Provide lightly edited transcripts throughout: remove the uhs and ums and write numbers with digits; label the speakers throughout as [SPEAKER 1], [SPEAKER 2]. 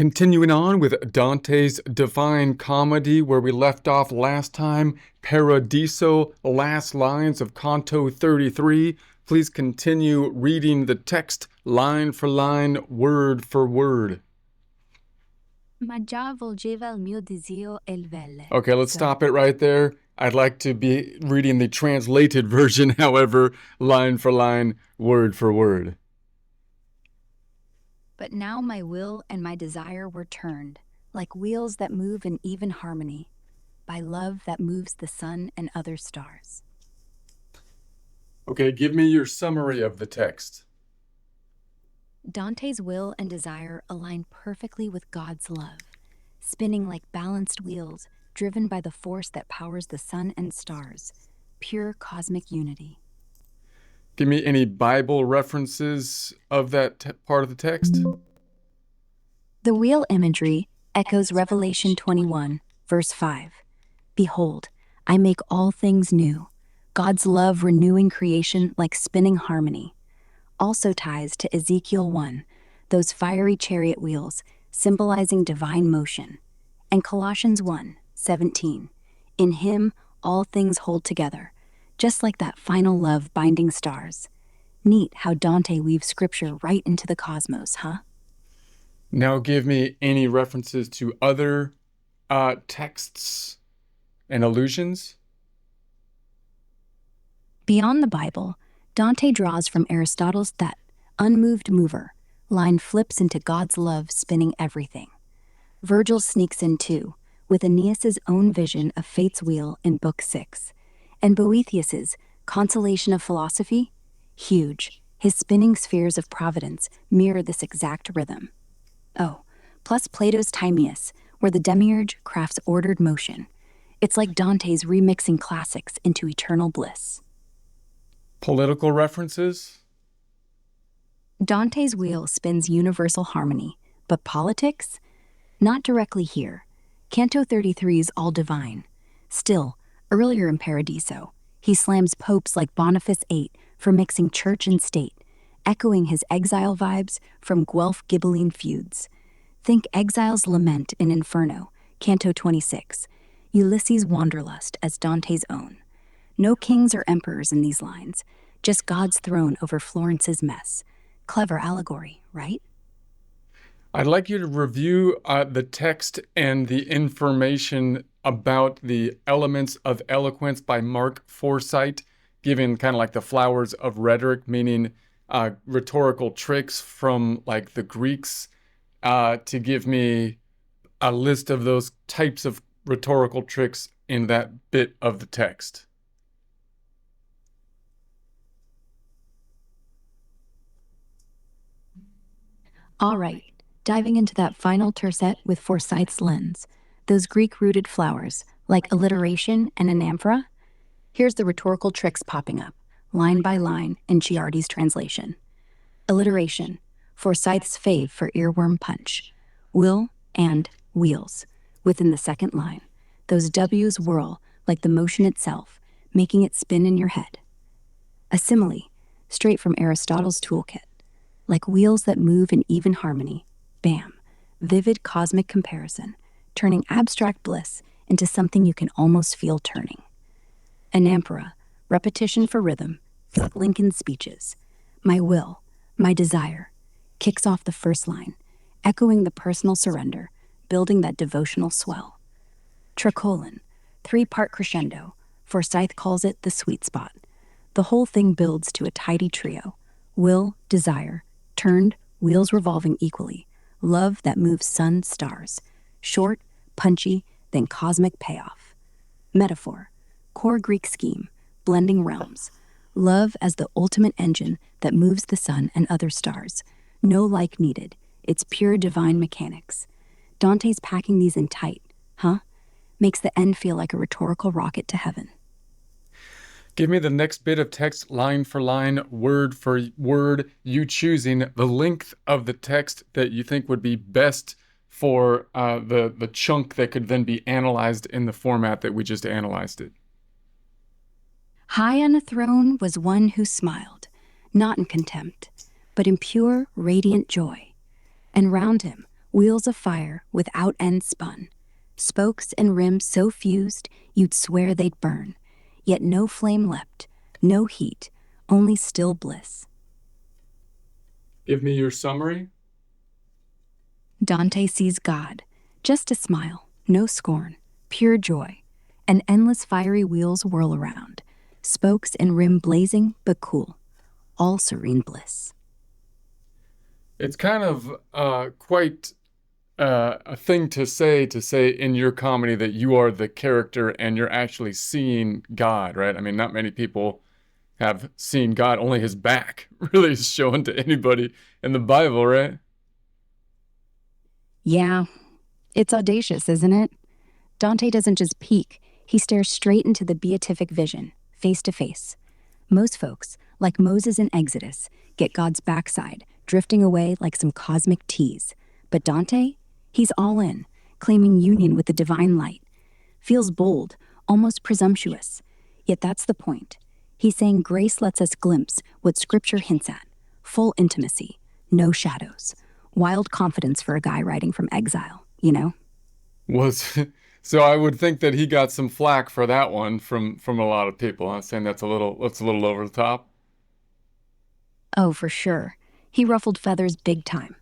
[SPEAKER 1] Continuing on with Dante's Divine Comedy, where we left off last time, Paradiso, last lines of Canto 33. Please continue reading the text line for line, word for word.
[SPEAKER 2] Ma già volgeva il mio desio il velle.
[SPEAKER 1] Okay, let's stop it right there. I'd like to be reading the translated version, however, line for line, word for word.
[SPEAKER 2] But now my will and my desire were turned, like wheels that move in even harmony, by love that moves the sun and other stars.
[SPEAKER 1] Okay, give me your summary of the text.
[SPEAKER 2] Dante's will and desire align perfectly with God's love, spinning like balanced wheels, driven by the force that powers the sun and stars, pure cosmic unity.
[SPEAKER 1] Give me any Bible references of that part of the text.
[SPEAKER 2] The wheel imagery echoes Revelation 21, verse 5. Behold, I make all things new. God's love renewing creation like spinning harmony. Also ties to Ezekiel 1, those fiery chariot wheels symbolizing divine motion. And Colossians 1:17. In him, all things hold together, just like that final love binding stars. Neat how Dante weaves scripture right into the cosmos, huh?
[SPEAKER 1] Now give me any references to other texts and allusions.
[SPEAKER 2] Beyond the Bible, Dante draws from Aristotle's that unmoved mover line flips into God's love spinning everything. Virgil sneaks in too, with Aeneas's own vision of fate's wheel in Book 6, and Boethius's Consolation of Philosophy, huge. His spinning spheres of providence mirror this exact rhythm. Oh, plus Plato's Timaeus, where the demiurge crafts ordered motion. It's like Dante's remixing classics into eternal bliss.
[SPEAKER 1] Political references?
[SPEAKER 2] Dante's wheel spins universal harmony, but politics? Not directly here. Canto 33's all divine. Still, earlier in Paradiso, he slams popes like Boniface VIII for mixing church and state, echoing his exile vibes from Guelph-Ghibelline feuds. Think Exile's Lament in Inferno, Canto 26, Ulysses' Wanderlust as Dante's own. No kings or emperors in these lines, just God's throne over Florence's mess. Clever allegory, right?
[SPEAKER 1] I'd like you to review the text and the information about the elements of eloquence by Mark Forsyth, giving kind of like the flowers of rhetoric, meaning rhetorical tricks from like the Greeks, to give me a list of those types of rhetorical tricks in that bit of the text.
[SPEAKER 2] All right, diving into that final tercet with Forsyth's lens, those Greek-rooted flowers, like alliteration and anaphora. Here's the rhetorical tricks popping up, line by line, in Ciardi's translation. Alliteration, Forsyth's fave for earworm punch. Will and wheels, within the second line. Those W's whirl like the motion itself, making it spin in your head. A simile, straight from Aristotle's toolkit. Like wheels that move in even harmony. Bam, vivid cosmic comparison, turning abstract bliss into something you can almost feel turning. Anaphora, repetition for rhythm, like Lincoln's speeches. My will, my desire, kicks off the first line, echoing the personal surrender, building that devotional swell. Tricolon, three-part crescendo, Forsyth calls it the sweet spot. The whole thing builds to a tidy trio. Will, desire, turned, wheels revolving equally, love that moves sun, stars. Short, punchy, then cosmic payoff. Metaphor, core Greek scheme, blending realms. Love as the ultimate engine that moves the sun and other stars. No like needed. It's pure divine mechanics. Dante's packing these in tight, huh? Makes the end feel like a rhetorical rocket to heaven.
[SPEAKER 1] Give me the next bit of text, line for line, word for word, you choosing the length of the text that you think would be best for the chunk that could then be analyzed in the format that we just analyzed it.
[SPEAKER 2] High on a throne was one who smiled, not in contempt, but in pure, radiant joy. And round him Wheels of fire without end spun, spokes and rims so fused you'd swear they'd burn, yet no flame leapt, no heat, only still bliss.
[SPEAKER 1] Give me your summary.
[SPEAKER 2] Dante sees God, just a smile, no scorn, pure joy, and endless fiery wheels whirl around, spokes and rim blazing but cool, all serene bliss.
[SPEAKER 1] It's kind of quite a thing to say in your comedy that you are the character and you're actually seeing God, right? I mean, not many people have seen God, only his back really is shown to anybody in the Bible, right?
[SPEAKER 2] Yeah, it's audacious, isn't it? Dante doesn't just peek, he stares straight into the beatific vision, face to face. Most folks, like Moses in Exodus, get God's backside, drifting away like some cosmic tease. But Dante? He's all in, claiming union with the divine light. Feels bold, almost presumptuous. Yet that's the point. He's saying grace lets us glimpse what Scripture hints at full intimacy, no shadows. Wild confidence for a guy writing from exile, you know?
[SPEAKER 1] Was so I would think that he got some flack for that one from a lot of people. I'm saying that's a little over the top.
[SPEAKER 2] Oh, for sure. He ruffled feathers big time.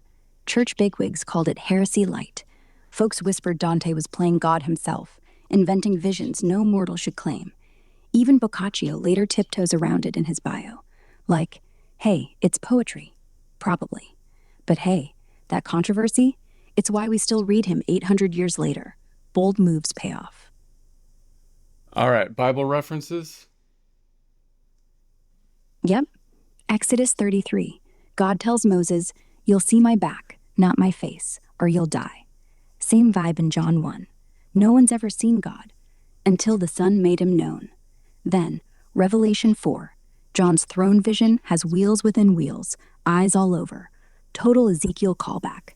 [SPEAKER 2] Church bigwigs called it heresy light. Folks whispered Dante was playing God himself, inventing visions no mortal should claim. Even Boccaccio later tiptoes around it in his bio. Like, hey, it's poetry. Probably. But hey, that controversy? It's why we still read him 800 years later. Bold moves pay off.
[SPEAKER 1] All right, Bible references.
[SPEAKER 2] Yep. Exodus 33. God tells Moses, "You'll see my back, not my face, or you'll die." Same vibe in John 1. No one's ever seen God until the Son made him known. Then, Revelation 4. John's throne vision has wheels within wheels, eyes all over. Total Ezekiel callback.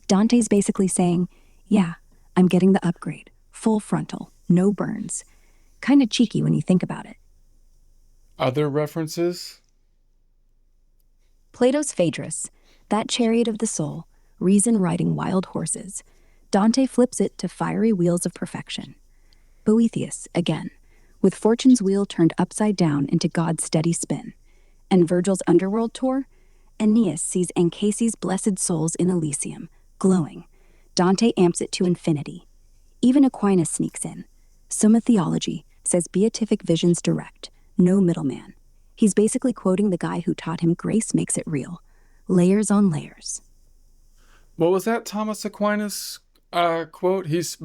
[SPEAKER 2] Dante's basically saying, yeah, I'm getting the upgrade. Full frontal, no burns. Kinda cheeky when you think about it.
[SPEAKER 1] Other references.
[SPEAKER 2] Plato's Phaedrus, that chariot of the soul, reason riding wild horses. Dante flips it to fiery wheels of perfection. Boethius, again, with fortune's wheel turned upside down into God's steady spin. And Virgil's underworld tour? Aeneas sees Anchises' blessed souls in Elysium, glowing. Dante amps it to infinity. Even Aquinas sneaks in. Summa Theology says beatific visions direct, no middleman. He's basically quoting the guy who taught him grace makes it real. Layers on layers.
[SPEAKER 1] What was that Thomas Aquinas quote? He's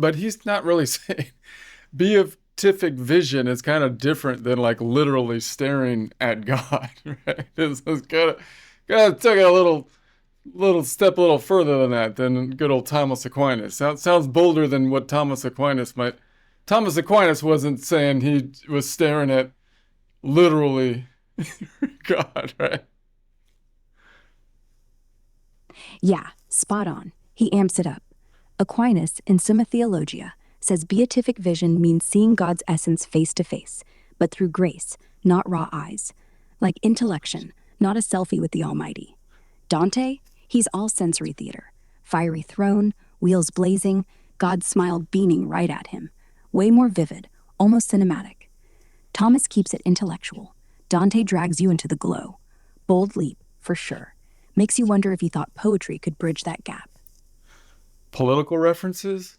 [SPEAKER 1] not really saying beatific vision is kind of different than like literally staring at God, right? It's kind of took it a little step a little further than that than good old Thomas Aquinas. Sounds bolder than what Thomas Aquinas might. Thomas Aquinas wasn't saying he was staring at literally God, right?
[SPEAKER 2] Yeah, spot on. He amps it up. Aquinas, in Summa Theologia, says beatific vision means seeing God's essence face to face, but through grace, not raw eyes. Like intellection, not a selfie with the Almighty. Dante, he's all sensory theater. Fiery throne, wheels blazing, God's smile beaming right at him. Way more vivid, almost cinematic. Thomas keeps it intellectual. Dante drags you into the glow. Bold leap, for sure. Makes you wonder if he thought poetry could bridge that gap.
[SPEAKER 1] Political references.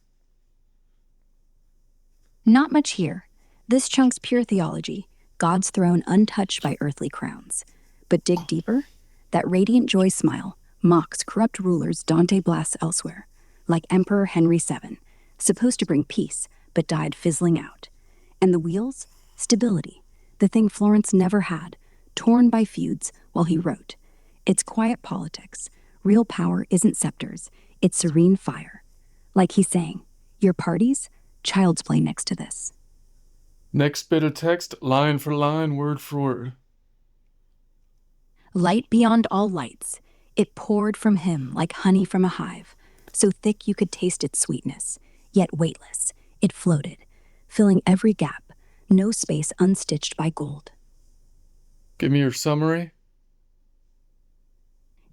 [SPEAKER 2] Not much here. This chunk's pure theology, God's throne untouched by earthly crowns. But dig deeper, that radiant joy smile mocks corrupt rulers Dante blasts elsewhere, like Emperor Henry VII, supposed to bring peace, but died fizzling out. And the wheels? Stability, the thing Florence never had, torn by feuds while he wrote. It's quiet politics. Real power isn't scepters, it's serene fire. Like he's saying, your parties? Child's play next to this.
[SPEAKER 1] Next bit of text, line for line, word for word.
[SPEAKER 2] Light beyond all lights, it poured from him like honey from a hive, so thick you could taste its sweetness, yet weightless. It floated, filling every gap, no space unstitched by gold.
[SPEAKER 1] Give me your summary.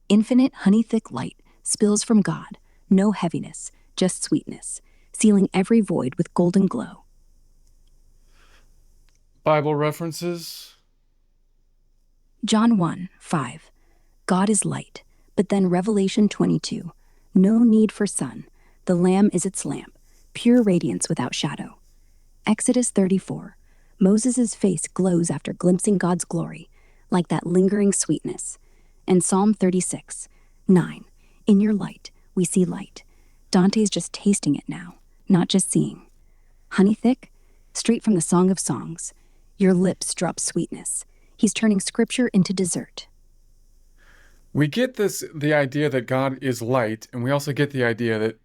[SPEAKER 2] Infinite honey-thick light spills from God, No heaviness, just sweetness, sealing every void with golden glow.
[SPEAKER 1] Bible references.
[SPEAKER 2] John 1, 5. God is light. But then Revelation 22. No need for sun. The Lamb is its lamp, pure radiance without shadow. Exodus 34. Moses' face glows after glimpsing God's glory, like that lingering sweetness. And Psalm 36, 9. In your light, we see light. Dante's just tasting it now, not just seeing. Honey thick? Straight from the Song of Songs. Your lips drop sweetness. He's turning scripture into dessert.
[SPEAKER 1] We get the idea that God is light, and we also get the idea that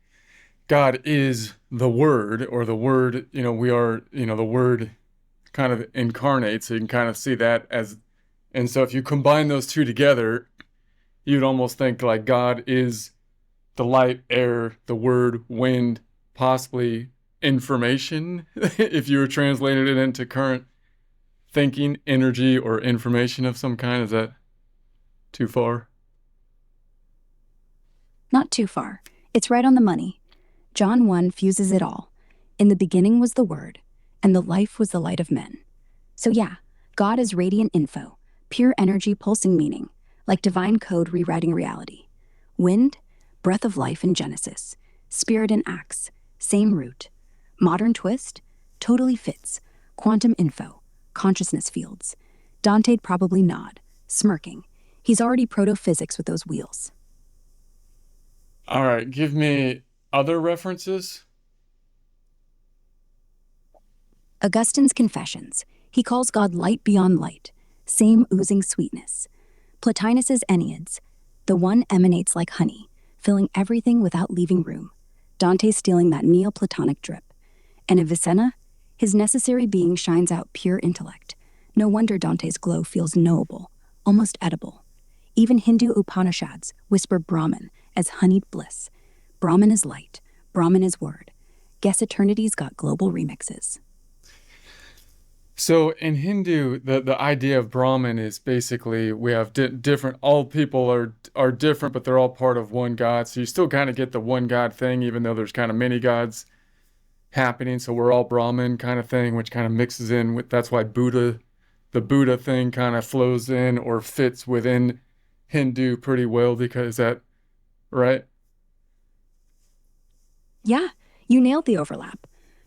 [SPEAKER 1] God is the Word, or the Word, we are, the Word kind of incarnate, so you can kind of see that as, and so if you combine those two together, you'd almost think like God is the light, air, the Word, wind, possibly information, if you were translating it into current thinking, energy, or information of some kind. Is that too far?
[SPEAKER 2] Not too far. It's right on the money. John 1 fuses it all. In the beginning was the Word, and the life was the light of men. So yeah, God is radiant info, pure energy pulsing meaning, like divine code rewriting reality. Wind, breath of life in Genesis. Spirit in Acts, same root. Modern twist, totally fits. Quantum info, consciousness fields. Dante'd probably nod, smirking. He's already proto-physics with those wheels.
[SPEAKER 1] All right, give me other references.
[SPEAKER 2] Augustine's Confessions. He calls God light beyond light, same oozing sweetness. Plotinus's Enneads. The one emanates like honey, filling everything without leaving room. Dante stealing that Neoplatonic drip. And Avicenna, his necessary being shines out pure intellect. No wonder Dante's glow feels knowable, almost edible. Even Hindu Upanishads whisper Brahman as honeyed bliss. Brahman is light, Brahman is word. Guess Eternity's got global remixes.
[SPEAKER 1] So in Hindu, the idea of Brahman is basically we have different. All people are different, but they're all part of one God. So you still kind of get the one God thing, even though there's kind of many gods happening. So we're all Brahman kind of thing, which kind of mixes in with. That's why the Buddha thing kind of flows in or fits within Hindu pretty well, because that, right?
[SPEAKER 2] Yeah, you nailed the overlap.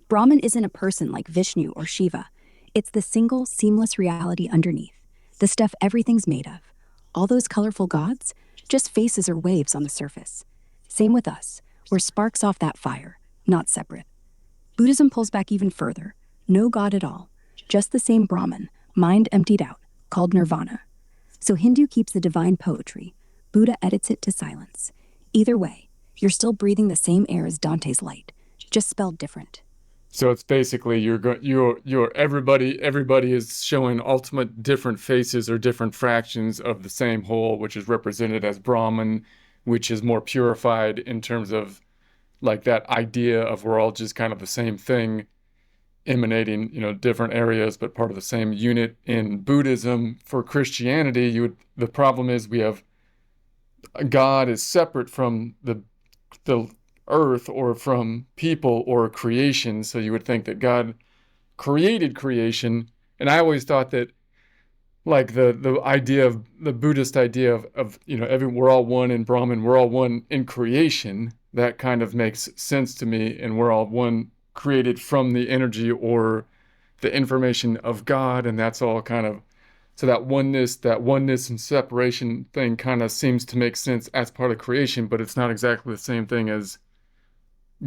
[SPEAKER 2] Brahman isn't a person like Vishnu or Shiva. It's the single, seamless reality underneath, the stuff everything's made of. All those colorful gods, just faces or waves on the surface. Same with us. We're sparks off that fire, not separate. Buddhism pulls back even further. No God at all. Just the same Brahman, mind emptied out, called nirvana. So Hindu keeps the divine poetry. Buddha edits it to silence. Either way, you're still breathing the same air as Dante's light, just spelled different.
[SPEAKER 1] So it's basically you're everybody is showing ultimate different faces or different fractions of the same whole, which is represented as Brahman, which is more purified in terms of like that idea of we're all just kind of the same thing, emanating, different areas, but part of the same unit. In Buddhism, for Christianity, the problem is we have God is separate from the earth or from people or creation. So you would think that God created creation. And I always thought that like the idea of the Buddhist idea of we're all one in Brahman, we're all one in creation. That kind of makes sense to me, and we're all one created from the energy or the information of God, and that's all kind of so that oneness and separation thing kind of seems to make sense as part of creation, but it's not exactly the same thing as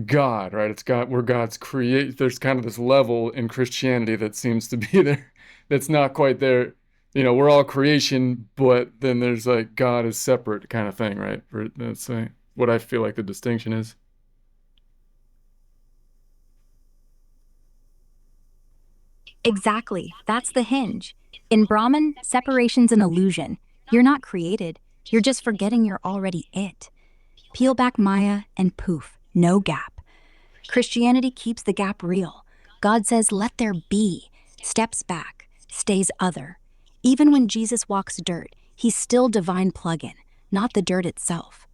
[SPEAKER 1] God, right? It's God, we're God's create. There's kind of this level in Christianity that seems to be there, that's not quite there. We're all creation, but then there's like God is separate kind of thing, right? That's what I feel like the distinction is.
[SPEAKER 2] Exactly, that's the hinge. In Brahman, separation's an illusion. You're not created, you're just forgetting you're already it. Peel back Maya, and poof, no gap. Christianity keeps the gap real. God says, let there be, steps back, stays other. Even when Jesus walks dirt, he's still divine plug-in, not the dirt itself.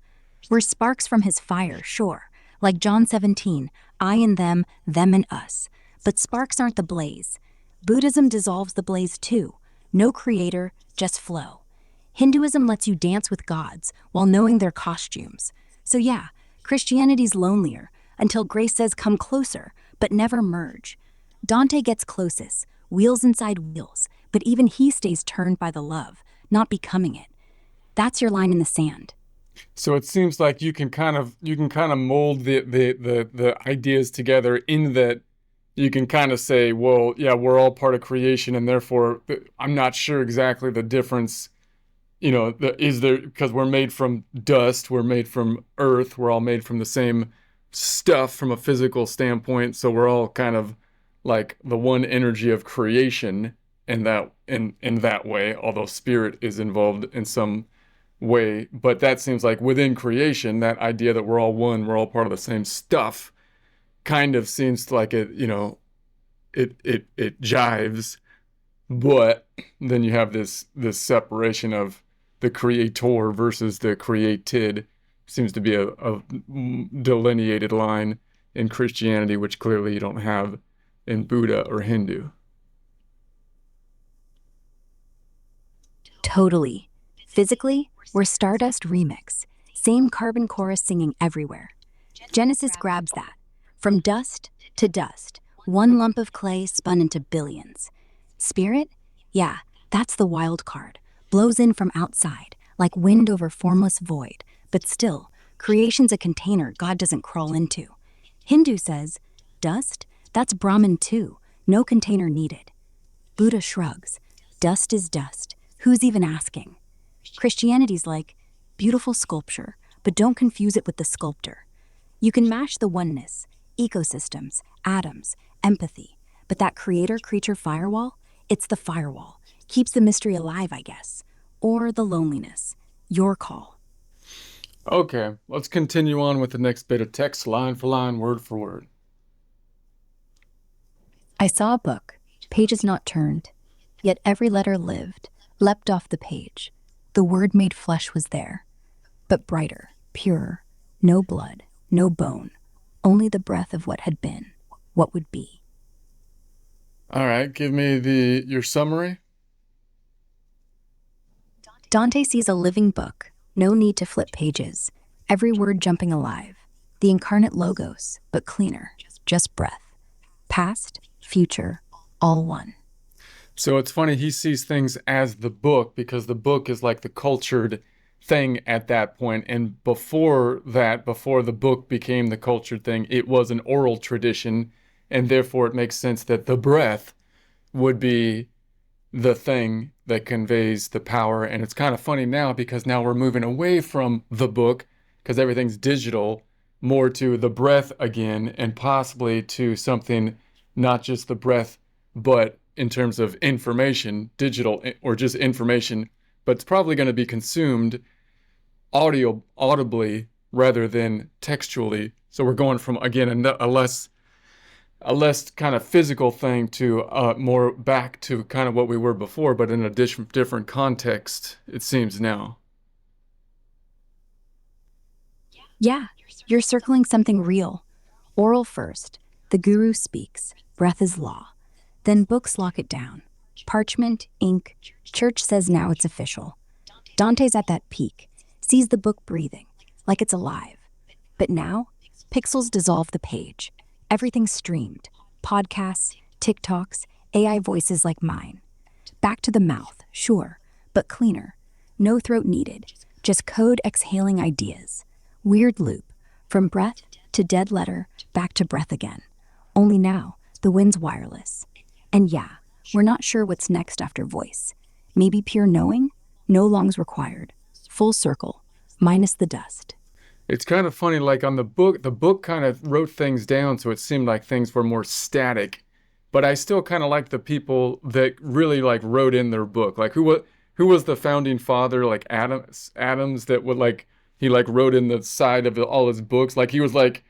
[SPEAKER 2] We're sparks from his fire, sure. Like John 17, I and them and us. But sparks aren't the blaze. Buddhism dissolves the blaze too. No creator, just flow. Hinduism lets you dance with gods while knowing their costumes. So yeah, Christianity's lonelier until grace says come closer, but never merge. Dante gets closest, wheels inside wheels, but even he stays turned by the love, not becoming it. That's your line in the sand.
[SPEAKER 1] So it seems like you can kind of mold the ideas together in that you can kind of say, well, yeah, we're all part of creation, and therefore I'm not sure exactly the difference. Is there, because we're made from dust, we're made from earth, we're all made from the same stuff from a physical standpoint, so we're all kind of like the one energy of creation in that way, although spirit is involved in some way. But that seems like within creation, that idea that we're all one, we're all part of the same stuff, kind of seems like it jives. But then you have this separation of the creator versus the created. Seems to be a delineated line in Christianity, which clearly you don't have in Buddha or Hindu.
[SPEAKER 2] Totally. Physically, we're Stardust Remix. Same carbon chorus singing everywhere. Genesis grabs that. From dust to dust, one lump of clay spun into billions. Spirit? Yeah, that's the wild card. Blows in from outside, like wind over formless void. But still, creation's a container God doesn't crawl into. Hindu says, dust? That's Brahman too. No container needed. Buddha shrugs. Dust is dust. Who's even asking? Christianity's like, beautiful sculpture, but don't confuse it with the sculptor. You can mash the oneness, ecosystems, atoms, empathy, but that creator creature firewall, it's the firewall. Keeps the mystery alive, I guess. Or the loneliness. Your call.
[SPEAKER 1] Okay, let's continue on with the next bit of text, line for line, word for word.
[SPEAKER 2] I saw a book, pages not turned, yet every letter lived, leapt off the page. The word made flesh was there, but brighter, purer, no blood, no bone, only the breath of what had been, what would be.
[SPEAKER 1] All right, give me the your summary.
[SPEAKER 2] Dante sees a living book, no need to flip pages, every word jumping alive. The incarnate logos, but cleaner, just breath. Past, future, all one.
[SPEAKER 1] So it's funny, he sees things as the book because the book is like the cultured thing at that point. And before that, before the book became the cultured thing, it was an oral tradition. And therefore, it makes sense that the breath would be the thing that conveys the power. And it's kind of funny now because now we're moving away from the book because everything's digital, more to the breath again, and possibly to something not just the breath, but in terms of information, digital or just information, but it's probably going to be consumed audibly rather than textually. So we're going from again a less kind of physical thing to more back to kind of what we were before, but in a different context, it seems now.
[SPEAKER 2] Yeah, you're circling something real. Oral first, the guru speaks, breath is law. Then books lock it down. Parchment, ink, church says now it's official. Dante's at that peak, sees the book breathing, like it's alive. But now, pixels dissolve the page. Everything's streamed. Podcasts, TikToks, AI voices like mine. Back to the mouth, sure, but cleaner. No throat needed, just code exhaling ideas. Weird loop, from breath to dead letter, back to breath again. Only now, the wind's wireless. And yeah, we're not sure what's next after voice. Maybe pure knowing? No longs required. Full circle, minus the dust.
[SPEAKER 1] It's kind of funny, like on the book kind of wrote things down, so it seemed like things were more static. But I still kind of like the people that really like wrote in their book. Like who was the founding father? Like Adams that would like he like wrote in the side of all his books. Like he was like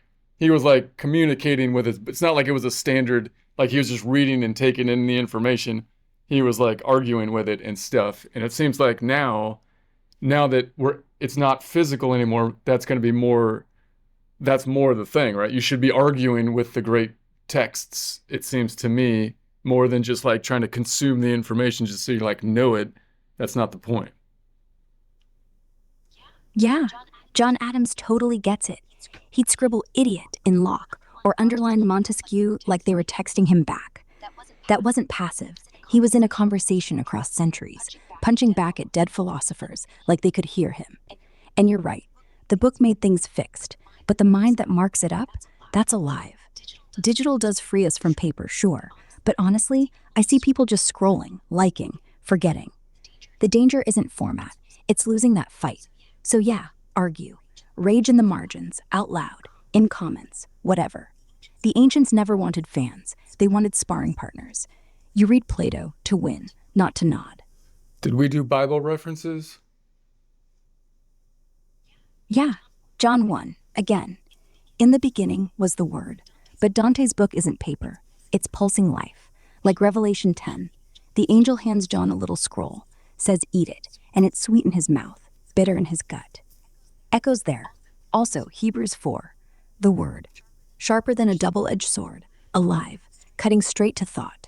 [SPEAKER 1] communicating with his. It's not like it was a standard. Like he was just reading and taking in the information. He was like arguing with it and stuff. And it seems like now now that it's not physical anymore, that's going to be more, that's more the thing, right? You should be arguing with the great texts, it seems to me, more than just like trying to consume the information just so you like know it. That's not the point.
[SPEAKER 2] Yeah, John Adams totally gets it. He'd scribble idiot in lock or underline Montesquieu like they were texting him back. That wasn't passive. He was in a conversation across centuries, punching back at dead philosophers like they could hear him. And you're right, the book made things fixed, but the mind that marks it up, that's alive. Digital does free us from paper, sure, but honestly, I see people just scrolling, liking, forgetting. The danger isn't format, it's losing that fight. So yeah, argue. Rage in the margins, out loud, in comments, whatever. The ancients never wanted fans, they wanted sparring partners. You read Plato to win, not to nod.
[SPEAKER 1] Did we do Bible references?
[SPEAKER 2] Yeah, John 1, again. In the beginning was the Word. But Dante's book isn't paper, it's pulsing life. Like Revelation 10, the angel hands John a little scroll, says eat it, and it's sweet in his mouth, bitter in his gut. Echoes there. Also, Hebrews 4, the Word, sharper than a double-edged sword, alive, cutting straight to thought.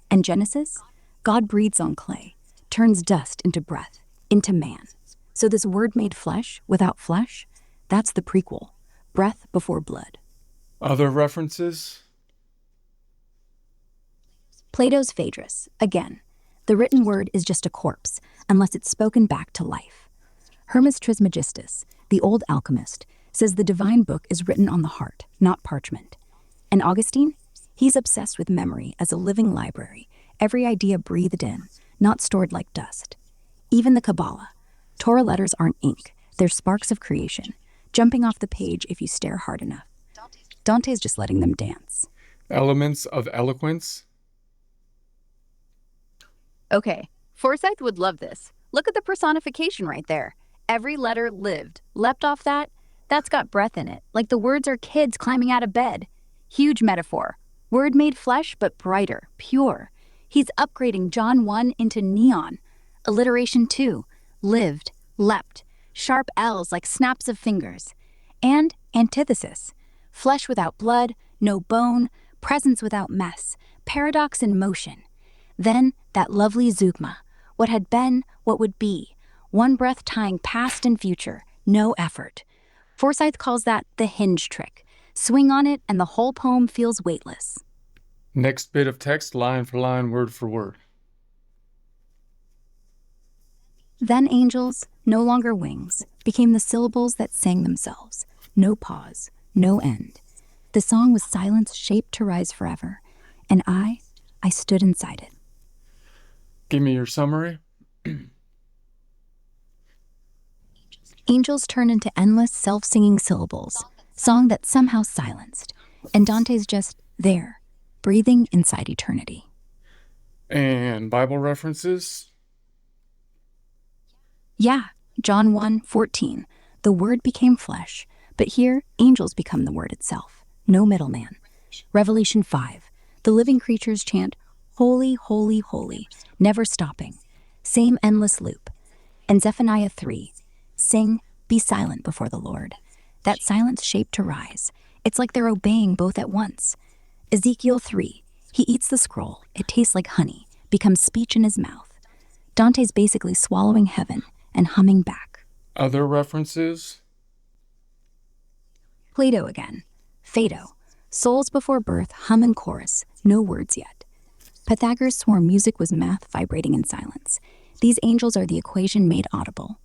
[SPEAKER 2] And Genesis, God breathes on clay, turns dust into breath, into man. So this Word made flesh without flesh, that's the prequel, breath before blood.
[SPEAKER 1] Other references?
[SPEAKER 2] Plato's Phaedrus, again. The written word is just a corpse, unless it's spoken back to life. Hermes Trismegistus, the old alchemist, says the divine book is written on the heart, not parchment. And Augustine? He's obsessed with memory as a living library, every idea breathed in, not stored like dust. Even the Kabbalah. Torah letters aren't ink, they're sparks of creation, jumping off the page if you stare hard enough. Dante's just letting them dance.
[SPEAKER 1] Elements of eloquence?
[SPEAKER 3] Okay, Forsyth would love this. Look at the personification right there. Every letter lived, leapt off that. That's got breath in it, like the words are kids climbing out of bed. Huge metaphor. Word made flesh, but brighter, pure. He's upgrading John 1 into neon. Alliteration 2, lived, leapt, sharp L's like snaps of fingers. And antithesis, flesh without blood, no bone, presence without mess, paradox in motion. Then that lovely zeugma, what had been, what would be, one breath tying past and future, no effort. Forsyth calls that the hinge trick. Swing on it and the whole poem feels weightless.
[SPEAKER 1] Next bit of text, line for line, word for word.
[SPEAKER 2] Then angels, no longer wings, became the syllables that sang themselves. No pause, no end. The song was silence shaped to rise forever, and I stood inside it.
[SPEAKER 1] Give me your summary.
[SPEAKER 2] Angels turn into endless self-singing syllables, song that's somehow silenced, and Dante's just there, breathing inside eternity.
[SPEAKER 1] And Bible references?
[SPEAKER 2] Yeah, John 1:14, the Word became flesh, but here angels become the Word itself, no middleman. Revelation 5, the living creatures chant, holy, holy, holy, never stopping, same endless loop. And Zephaniah 3, sing, be silent before the Lord. That silence shaped to rise. It's like they're obeying both at once. Ezekiel 3, he eats the scroll, it tastes like honey, becomes speech in his mouth. Dante's basically swallowing heaven and humming back.
[SPEAKER 1] Other references?
[SPEAKER 2] Plato again. Phaedo. Souls before birth hum in chorus, no words yet. Pythagoras swore music was math vibrating in silence. These angels are the equation made audible.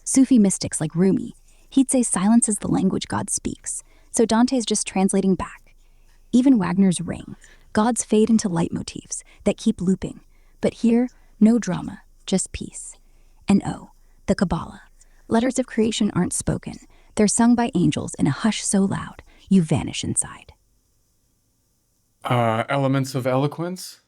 [SPEAKER 2] Sufi mystics like Rumi, he'd say silence is the language God speaks, so Dante's just translating back. Even Wagner's Ring, gods fade into leitmotifs that keep looping. But here, no drama, just peace. And oh, the Kabbalah. Letters of creation aren't spoken. They're sung by angels in a hush so loud, you vanish inside.
[SPEAKER 1] Elements of eloquence?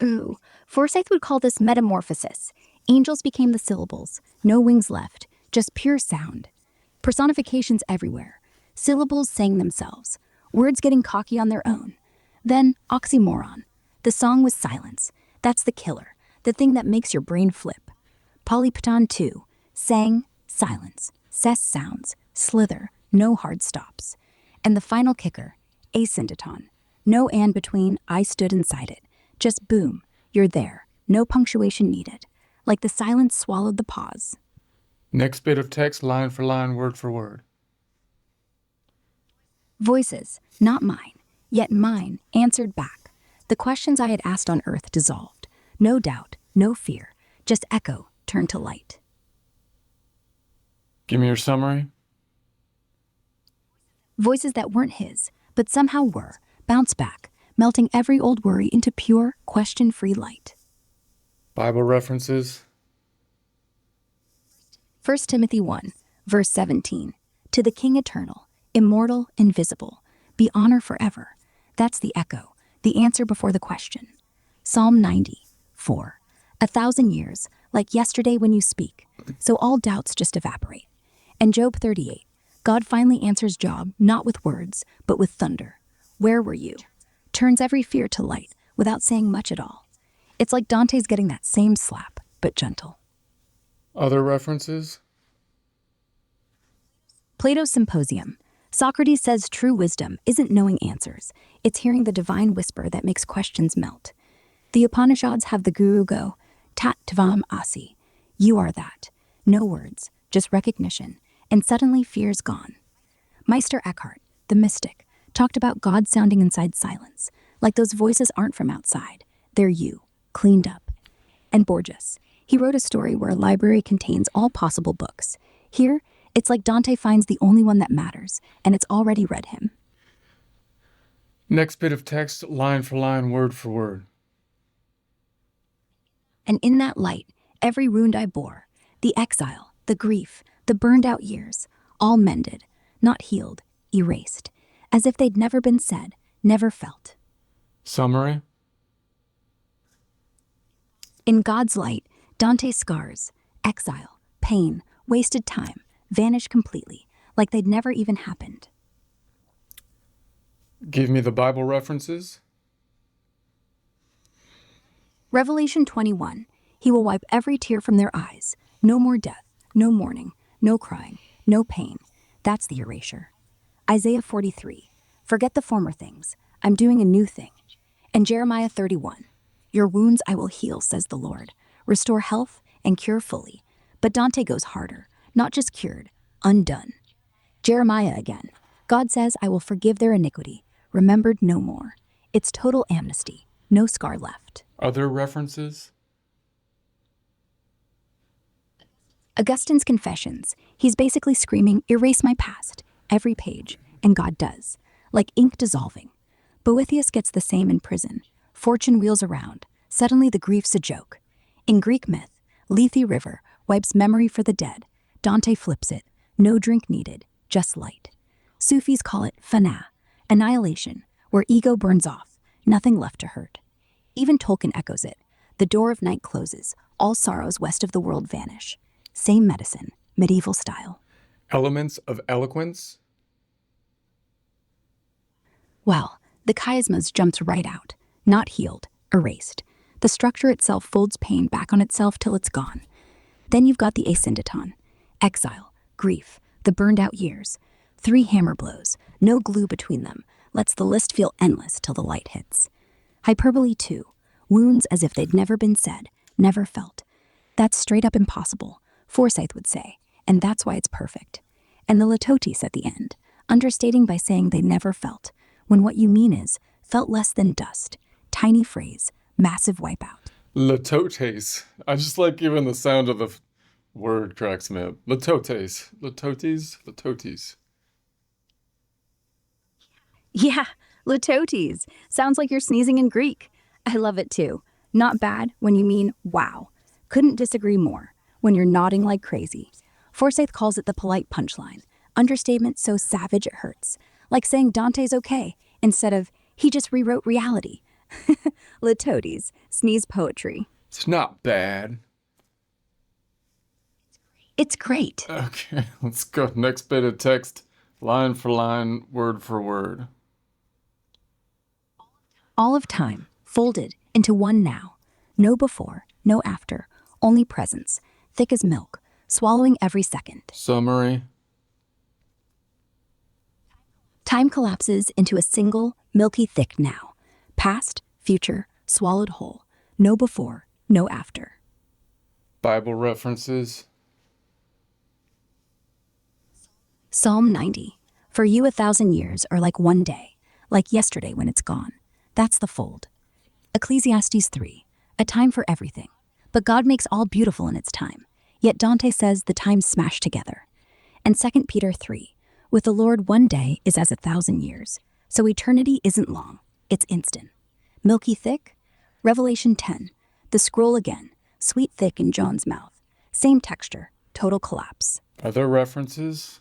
[SPEAKER 2] Ooh, Forsyth would call this metamorphosis. Angels became the syllables, no wings left, just pure sound. Personifications everywhere. Syllables sang themselves, words getting cocky on their own. Then, oxymoron. The song was silence. That's the killer, the thing that makes your brain flip. Polypton 2, sang, silence, cess sounds, slither, no hard stops. And the final kicker, asyndeton. No and between, I stood inside it. Just boom, you're there. No punctuation needed. Like the silence swallowed the pause.
[SPEAKER 1] Next bit of text, line for line, word for word.
[SPEAKER 2] Voices, not mine, yet mine, answered back. The questions I had asked on earth dissolved. No doubt, no fear, just echo turned to light.
[SPEAKER 1] Give me your summary.
[SPEAKER 2] Voices that weren't his, but somehow were, bounced back, melting every old worry into pure, question-free light.
[SPEAKER 1] Bible references.
[SPEAKER 2] 1 Timothy 1, verse 17. To the King eternal, immortal, invisible, be honor forever. That's the echo, the answer before the question. Psalm 90, 4. 1,000 years, like yesterday when you speak, so all doubts just evaporate. And Job 38. God finally answers Job not with words, but with thunder. Where were you? Turns every fear to light without saying much at all. It's like Dante's getting that same slap, but gentle.
[SPEAKER 1] Other references.
[SPEAKER 2] Plato's Symposium. Socrates says true wisdom isn't knowing answers. It's hearing the divine whisper that makes questions melt. The Upanishads have the guru go, Tat Tvam Asi. You are that. No words, just recognition. And suddenly fear's gone. Meister Eckhart, the mystic, talked about God sounding inside silence, like those voices aren't from outside. They're you, cleaned up. And Borges, he wrote a story where a library contains all possible books. Here, it's like Dante finds the only one that matters, and it's already read him.
[SPEAKER 1] Next bit of text, line for line, word for word.
[SPEAKER 2] And in that light, every wound I bore, the exile, the grief, the burned out years, all mended, not healed, erased, as if they'd never been said, never felt.
[SPEAKER 1] Summary.
[SPEAKER 2] In God's light, Dante's scars, exile, pain, wasted time, vanish completely, like they'd never even happened.
[SPEAKER 1] Give me the Bible references.
[SPEAKER 2] Revelation 21, he will wipe every tear from their eyes. No more death, no mourning, no crying, no pain. That's the erasure. Isaiah 43, forget the former things. I'm doing a new thing. And Jeremiah 31, your wounds I will heal, says the Lord. Restore health and cure fully. But Dante goes harder, not just cured, undone. Jeremiah again. God says, I will forgive their iniquity, remembered no more. It's total amnesty, no scar left.
[SPEAKER 1] Other references.
[SPEAKER 2] Augustine's Confessions. He's basically screaming, erase my past, every page, and God does, like ink dissolving. Boethius gets the same in prison. Fortune wheels around. Suddenly the grief's a joke. In Greek myth, Lethe River wipes memory for the dead. Dante flips it. No drink needed, just light. Sufis call it fana, annihilation, where ego burns off, nothing left to hurt. Even Tolkien echoes it. The door of night closes. All sorrows west of the world vanish. Same medicine, medieval style.
[SPEAKER 1] Elements of eloquence.
[SPEAKER 2] Well, the chiasmus jumps right out. Not healed, erased. The structure itself folds pain back on itself till it's gone. Then you've got the asyndeton. Exile, grief, the burned out years. 3 hammer blows, no glue between them. Lets the list feel endless till the light hits. Hyperbole 2. Wounds as if they'd never been said, never felt. That's straight up impossible, Forsyth would say, and that's why it's perfect. And the litotes at the end, understating by saying they never felt, when what you mean is, felt less than dust. Tiny phrase, massive wipeout.
[SPEAKER 1] Litotes. I just like even the sound of the word cracks me up. Litotes. Litotes. Litotes.
[SPEAKER 3] Yeah, litotes. Sounds like you're sneezing in Greek. I love it too. Not bad when you mean wow. Couldn't disagree more. When you're nodding like crazy. Forsyth calls it the polite punchline. Understatement so savage it hurts. Like saying Dante's okay, instead of he just rewrote reality. Litotes, sneeze poetry.
[SPEAKER 1] It's not bad.
[SPEAKER 2] It's great.
[SPEAKER 1] Okay, let's go. Next bit of text, line for line, word for word.
[SPEAKER 2] All of time, folded into one now. No before, no after, only presence. thick as milk, swallowing every second.
[SPEAKER 1] Summary.
[SPEAKER 2] Time collapses into a single, milky thick now. Past, future, swallowed whole. No before, no after.
[SPEAKER 1] Bible references.
[SPEAKER 2] Psalm 90. For you 1,000 years are like one day, like yesterday when it's gone. That's the fold. Ecclesiastes 3. A time for everything. But God makes all beautiful in its time. Yet Dante says the times smash together. And 2 Peter 3. With the Lord, one day is as 1,000 years. So eternity isn't long, it's instant. Milky thick? Revelation 10. The scroll again, sweet thick in John's mouth. Same texture, total collapse.
[SPEAKER 1] Other references.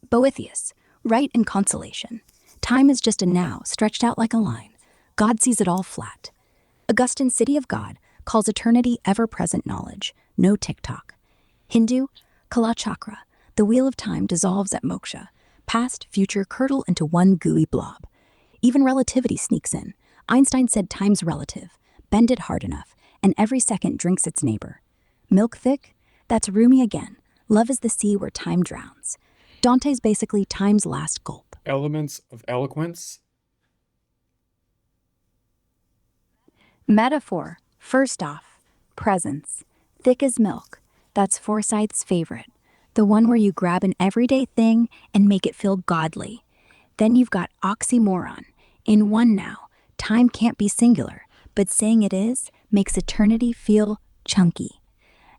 [SPEAKER 2] Boethius, right in consolation. Time is just a now, stretched out like a line. God sees it all flat. Augustine, City of God, calls eternity ever-present knowledge, no tick-tock. Hindu, Kala Chakra, the wheel of time dissolves at moksha. Past, future curdle into one gooey blob. Even relativity sneaks in. Einstein said time's relative. Bend it hard enough, and every second drinks its neighbor. Milk thick? That's Rumi again. Love is the sea where time drowns. Dante's basically time's last gulp.
[SPEAKER 1] Elements of eloquence.
[SPEAKER 3] Metaphor. First off, presence. Thick as milk. That's Forsyth's favorite. The one where you grab an everyday thing and make it feel godly. Then you've got oxymoron. In one now, time can't be singular, but saying it is makes eternity feel chunky.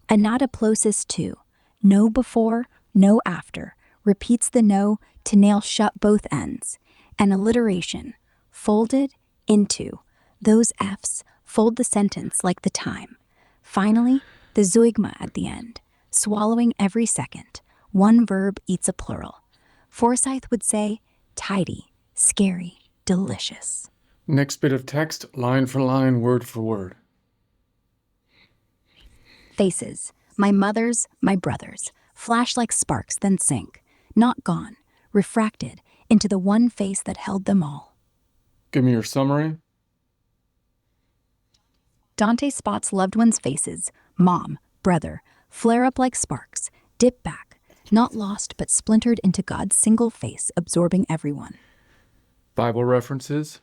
[SPEAKER 3] Anatoplosis 2. No before, no after. Repeats the no to nail shut both ends. And alliteration. Folded into. Those F's fold the sentence like the time. Finally, the zeugma at the end. Swallowing every second. One verb eats a plural. Forsyth would say, tidy, scary, delicious.
[SPEAKER 1] Next bit of text, line for line, word for word.
[SPEAKER 2] Faces. My mother's, my brother's. Flash like sparks, then sink. Not gone. Refracted into the one face that held them all.
[SPEAKER 1] Give me your summary.
[SPEAKER 2] Dante spots loved ones' faces, mom, brother, flare up like sparks, dip back, not lost but splintered into God's single face, absorbing everyone.
[SPEAKER 1] Bible references.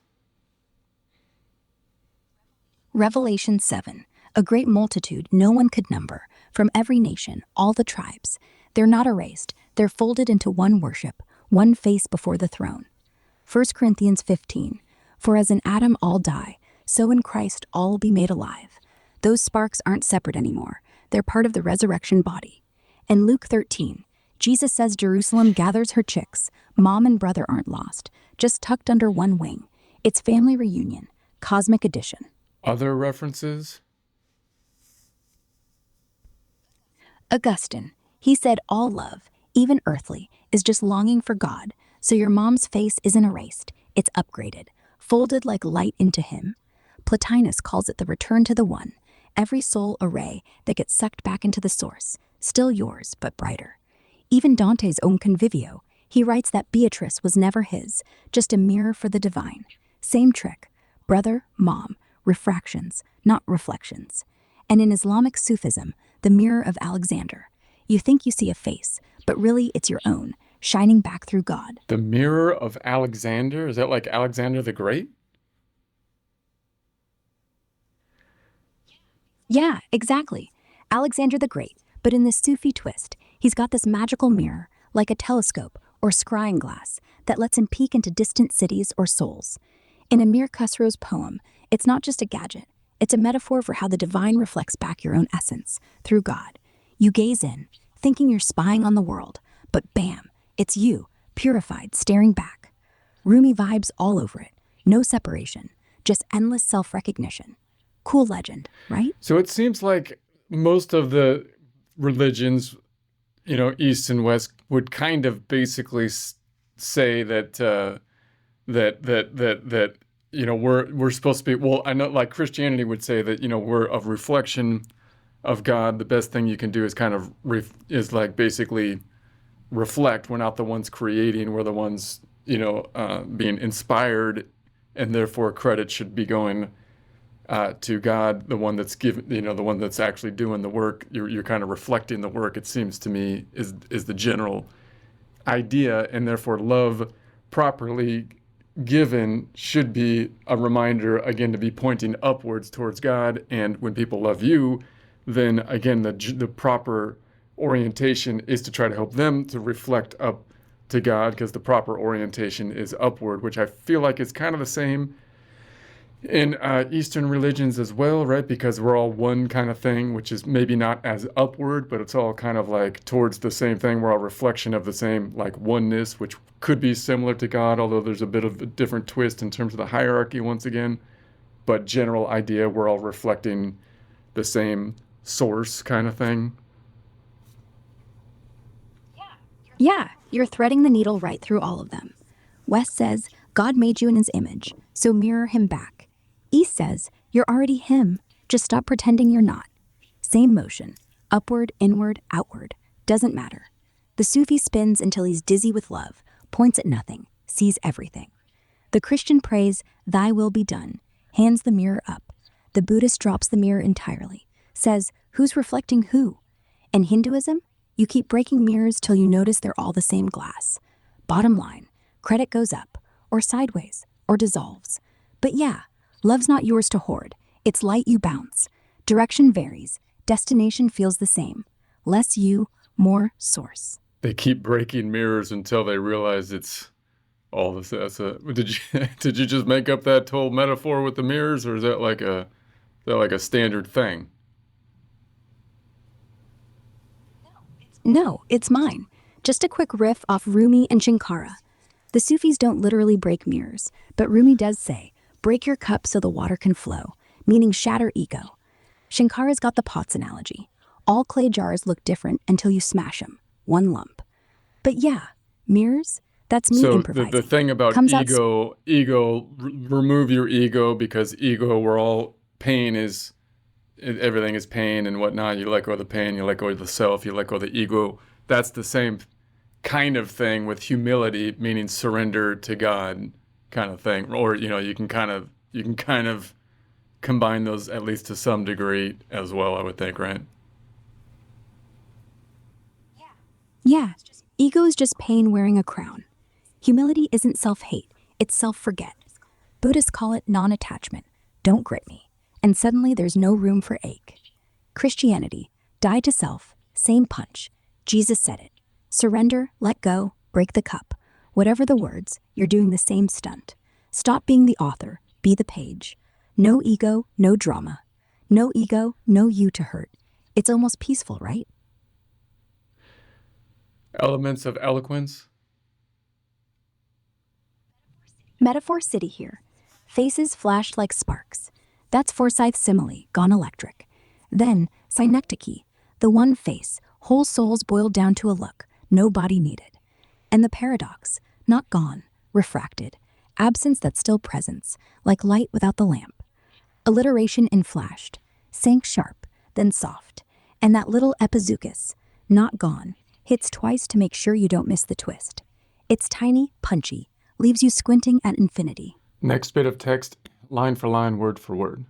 [SPEAKER 2] Revelation 7. A great multitude no one could number, from every nation, all the tribes. They're not erased, they're folded into one worship, one face before the throne. 1 Corinthians 15. For as in Adam all die, so in Christ all will be made alive. Those sparks aren't separate anymore. They're part of the resurrection body. In Luke 13, Jesus says Jerusalem gathers her chicks. Mom and brother aren't lost, just tucked under one wing. It's family reunion, cosmic addition.
[SPEAKER 1] Other references.
[SPEAKER 2] Augustine, he said all love, even earthly, is just longing for God. So your mom's face isn't erased, it's upgraded, folded like light into him. Plotinus calls it the return to the one, every soul a ray that gets sucked back into the source, still yours, but brighter. Even Dante's own Convivio, he writes that Beatrice was never his, just a mirror for the divine. Same trick, brother, mom, refractions, not reflections. And in Islamic Sufism, the mirror of Alexander. You think you see a face, but really it's your own, shining back through God.
[SPEAKER 1] The mirror of Alexander? Is that like Alexander the Great?
[SPEAKER 2] Yeah, exactly. Alexander the Great, but in this Sufi twist, he's got this magical mirror, like a telescope or scrying glass, that lets him peek into distant cities or souls. In Amir Khusro's poem, it's not just a gadget, it's a metaphor for how the divine reflects back your own essence, through God. You gaze in, thinking you're spying on the world, but bam, it's you, purified, staring back. Rumi vibes all over it, no separation, just endless self-recognition. Cool legend, right?
[SPEAKER 1] So it seems like most of the religions, East and West, would kind of basically say that we're supposed to be. Well, I know, like Christianity would say that we're a reflection of God. The best thing you can do is kind of is like basically reflect. We're not the ones creating. We're the ones being inspired, and therefore credit should be going to God, the one that's given, the one that's actually doing the work. You're kind of reflecting the work. It seems to me is the general idea, and therefore love properly given should be a reminder again to be pointing upwards towards God. And when people love you, then again the proper orientation is to try to help them to reflect up to God, because the proper orientation is upward, which I feel like is kind of the same in Eastern religions as well, right? Because we're all one kind of thing, which is maybe not as upward, but it's all kind of like towards the same thing. We're all a reflection of the same like oneness, which could be similar to God, although there's a bit of a different twist in terms of the hierarchy once again. But general idea, we're all reflecting the same source kind of thing.
[SPEAKER 2] Yeah, you're threading the needle right through all of them. West says, God made you in his image, so mirror him back. East says, you're already him, just stop pretending you're not. Same motion, upward, inward, outward, doesn't matter. The Sufi spins until he's dizzy with love, points at nothing, sees everything. The Christian prays, thy will be done, hands the mirror up. The Buddhist drops the mirror entirely, says, who's reflecting who? In Hinduism, you keep breaking mirrors till you notice they're all the same glass. Bottom line, credit goes up, or sideways, or dissolves. But yeah, love's not yours to hoard. It's light you bounce. Direction varies. Destination feels the same. Less you, more source.
[SPEAKER 1] They keep breaking mirrors until they realize it's all this. Did you did you just make up that whole metaphor with the mirrors, or is that like a standard thing?
[SPEAKER 2] No, it's mine. Just a quick riff off Rumi and Shankara. The Sufis don't literally break mirrors, but Rumi does say, break your cup so the water can flow, meaning shatter ego. Shankara's got the pots analogy. All clay jars look different until you smash them, one lump. But yeah, mirrors, that's me
[SPEAKER 1] So
[SPEAKER 2] improvising.
[SPEAKER 1] the thing about
[SPEAKER 2] Comes out
[SPEAKER 1] remove your ego, because ego, we're all pain is everything is pain and whatnot. You let go of the pain, you let go of the self, you let go of the ego. That's the same kind of thing with humility, meaning surrender to God kind of thing. Or, you can kind of combine those at least to some degree as well, I would think, right?
[SPEAKER 2] Yeah, ego is just pain wearing a crown. Humility isn't self-hate, it's self-forget. Buddhists call it non-attachment. Don't grit me. And suddenly there's no room for ache. Christianity, die to self, same punch. Jesus said it. Surrender, let go, break the cup. Whatever the words, you're doing the same stunt. Stop being the author, be the page. No ego, no drama. No ego, no you to hurt. It's almost peaceful, right?
[SPEAKER 1] Elements of eloquence.
[SPEAKER 2] Metaphor City here. Faces flashed like sparks. That's Forsyth's simile, gone electric. Then, synecdoche, the one face, whole souls boiled down to a look, no body needed. And the paradox, not gone, refracted, absence that's still presence, like light without the lamp. Alliteration inflashed, sank sharp, then soft. And that little epizoochus, not gone, hits twice to make sure you don't miss the twist. It's tiny, punchy, leaves you squinting at infinity.
[SPEAKER 1] Next bit of text, line for line, word for word.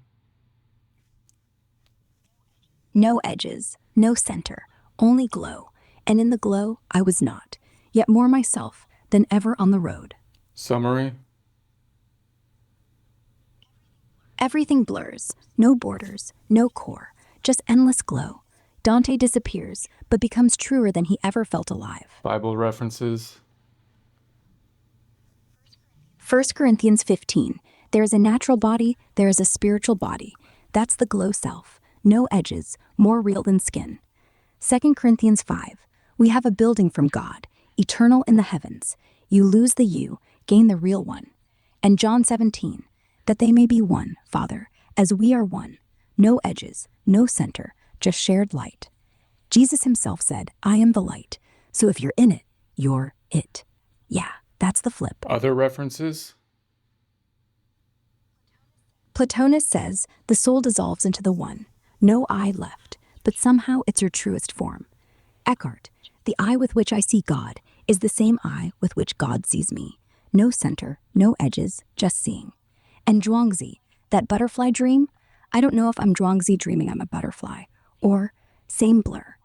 [SPEAKER 2] No edges, no center, only glow. And in the glow, I was not, yet more myself than ever on the road.
[SPEAKER 1] Summary.
[SPEAKER 2] Everything blurs, no borders, no core, just endless glow. Dante disappears, but becomes truer than he ever felt alive.
[SPEAKER 1] Bible references.
[SPEAKER 2] 1 Corinthians 15. There is a natural body, there is a spiritual body. That's the glow self. No edges, more real than skin. 2 Corinthians 5. We have a building from God, eternal in the heavens. You lose the you, gain the real one. And John 17. That they may be one, Father, as we are one. No edges, no center, just shared light. Jesus himself said, I am the light. So if you're in it, you're it. Yeah, that's the flip.
[SPEAKER 1] Other references.
[SPEAKER 2] Plotinus says the soul dissolves into the one. No I left, but somehow it's your truest form. Eckhart, the eye with which I see God is the same eye with which God sees me. No center, no edges, just seeing. And Zhuangzi, that butterfly dream, I don't know if I'm Zhuangzi dreaming I'm a butterfly. Or, same blur.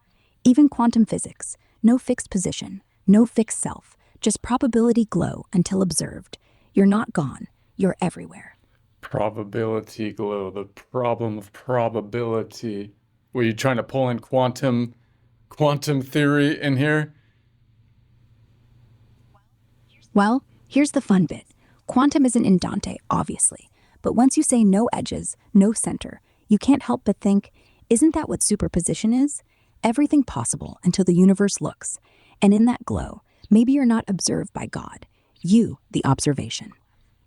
[SPEAKER 2] Even quantum physics, no fixed position, no fixed self, just probability glow until observed. You're not gone, you're everywhere.
[SPEAKER 1] Probability glow, the problem of probability. Were you trying to pull in quantum theory in here?
[SPEAKER 2] Well, here's the fun bit. Quantum isn't in Dante, obviously. But once you say no edges, no center, you can't help but think, isn't that what superposition is? Everything possible until the universe looks. And in that glow, maybe you're not observed by God. You, the observation.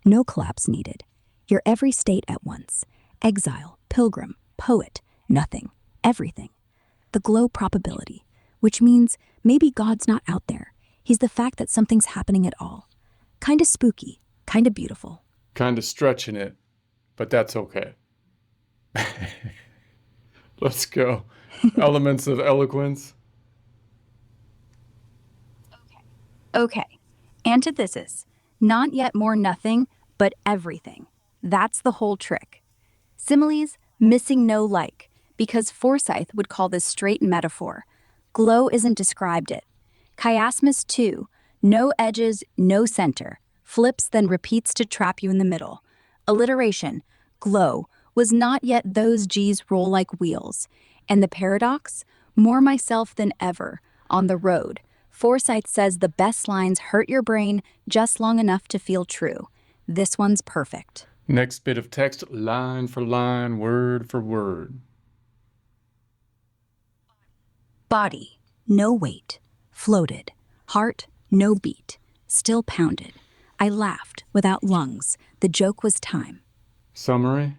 [SPEAKER 2] No collapse needed. You're every state at once. Exile, pilgrim, poet, nothing, everything. The glow probability, which means maybe God's not out there. He's the fact that something's happening at all. Kinda spooky, kinda beautiful.
[SPEAKER 1] Kind of stretching it, but that's okay. Let's go. Elements of eloquence.
[SPEAKER 3] Okay. Antithesis. Not yet more nothing, but everything. That's the whole trick. Similes, missing no like, because Forsyth would call this straight metaphor. Glow isn't described it. Chiasmus 2, no edges, no center, flips then repeats to trap you in the middle. Alliteration, glow, was not yet those G's roll like wheels. And the paradox, more myself than ever, on the road. Forsyth says the best lines hurt your brain just long enough to feel true. This one's perfect.
[SPEAKER 1] Next bit of text, line for line, word for word.
[SPEAKER 2] Body, no weight, floated. Heart, no beat, still pounded. I laughed without lungs. The joke was time.
[SPEAKER 1] Summary.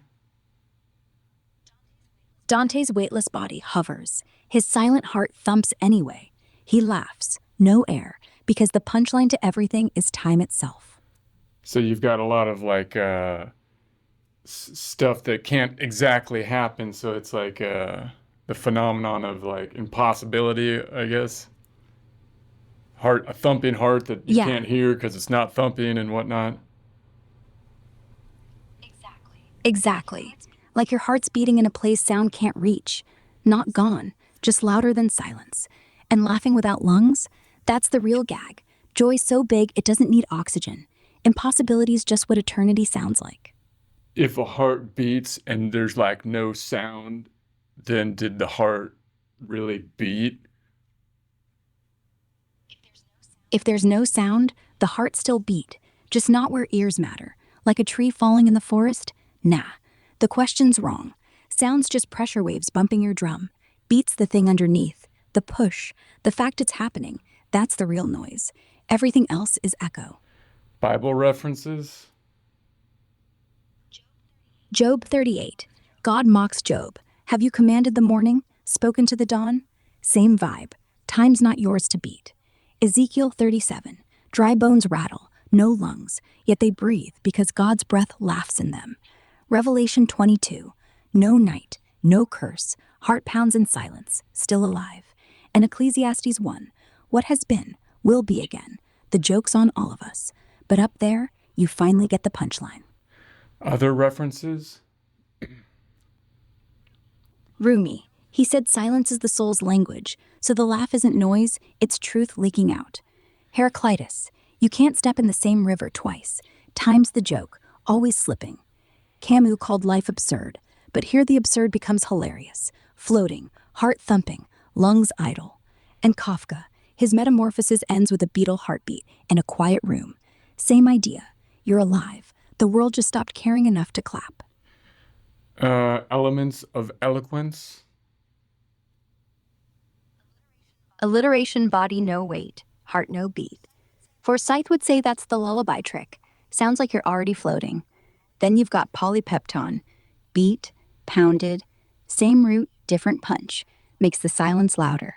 [SPEAKER 2] Dante's weightless body hovers. His silent heart thumps anyway. He laughs, no air, because the punchline to everything is time itself.
[SPEAKER 1] So you've got a lot of like stuff that can't exactly happen. So it's like the phenomenon of like impossibility, I guess. Heart, a thumping heart that you
[SPEAKER 2] Yeah.
[SPEAKER 1] can't hear because it's not thumping and whatnot.
[SPEAKER 2] Exactly. Like your heart's beating in a place sound can't reach. Not gone, just louder than silence. And laughing without lungs? That's the real gag. Joy so big it doesn't need oxygen. Impossibility is just what eternity sounds like.
[SPEAKER 1] If a heart beats and there's like no sound, then did the heart really beat?
[SPEAKER 2] If there's no sound, the heart still beat, just not where ears matter. Like a tree falling in the forest? Nah. The question's wrong. Sound's just pressure waves bumping your drum. Beat's the thing underneath. The push. The fact it's happening. That's the real noise. Everything else is echo.
[SPEAKER 1] Bible references?
[SPEAKER 2] Job 38. God mocks Job. Have you commanded the morning, spoken to the dawn? Same vibe. Time's not yours to beat. Ezekiel 37. Dry bones rattle, no lungs, yet they breathe because God's breath laughs in them. Revelation 22. No night, no curse, heart pounds in silence, still alive. And Ecclesiastes 1. What has been, will be again. The joke's on all of us. But up there, you finally get the punchline.
[SPEAKER 1] Other references?
[SPEAKER 2] Rumi. He said silence is the soul's language, so the laugh isn't noise, it's truth leaking out. Heraclitus. You can't step in the same river twice. Time's the joke, always slipping. Camus called life absurd, but here the absurd becomes hilarious, floating, heart thumping, lungs idle. And Kafka. His metamorphosis ends with a beetle heartbeat in a quiet room. Same idea. You're alive. The world just stopped caring enough to clap.
[SPEAKER 1] Elements of eloquence?
[SPEAKER 3] Alliteration, body, no weight, heart, no beat. Forsyth would say that's the lullaby trick. Sounds like you're already floating. Then you've got polypepton. Beat, pounded, same root, different punch. Makes the silence louder.